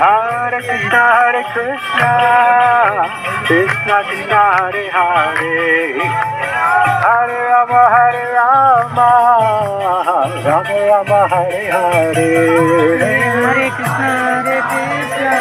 Hare Krishna, Krishna Krishna, Hare Hare, Hare Rama, Rama Rama, Hare Hare. Hare Krishna, Hare Krishna.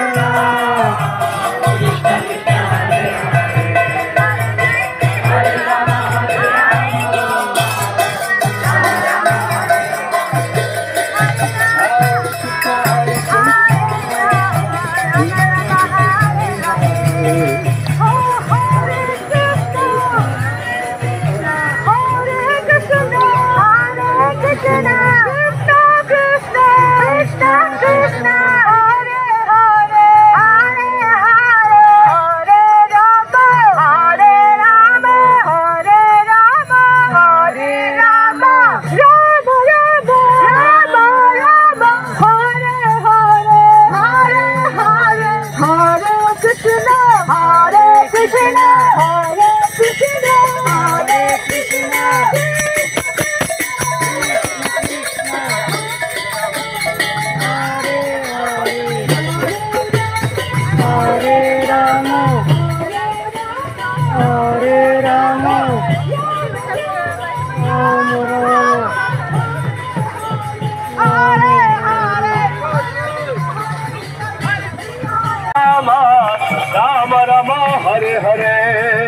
Rama Rama, Hare Hare,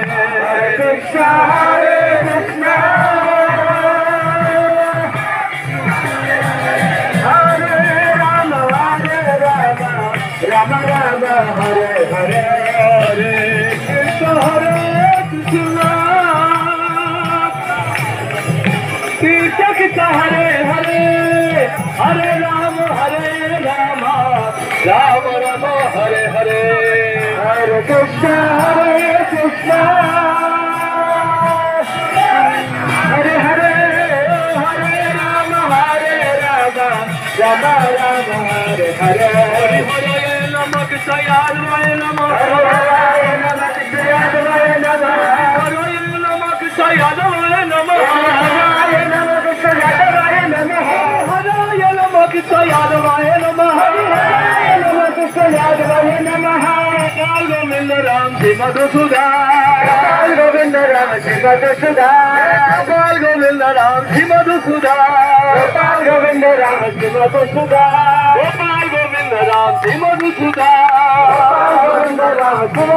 Hare Krishna, Hare Krishna, Hare Rama, Rama Rama, Hare Hare, Hare Krishna, Hare Krishna, Krishna Krishna, Hare Hare, Hare Rama, Rama Rama, Hare Hare. Hare Krishna, Hare Hare, Hare Rama, Rama Rama, Hare Hare. Hare Hare Rama Krishna Yadavaya Namah. Hare Rama Krishna Yadavaya Namah. Hare Rama Krishna Yadavaya Namah. Hare Rama Krishna Yadavaya Namah. Hare Rama Krishna Yadavaya Namah. Hare Rama Krishna Yadavaya Namah. Gopal Govinda Ram Ji Madhusudan, Gopal Govinda Ram Ji Madhusudan, Gopal Govinda Ram Ji Madhusudan, Gopal Govinda Ram Ji Madhusudan, Gopal Govinda Ram Ji Madhusudan, Gopal Govinda Ram Ji Madhusudan.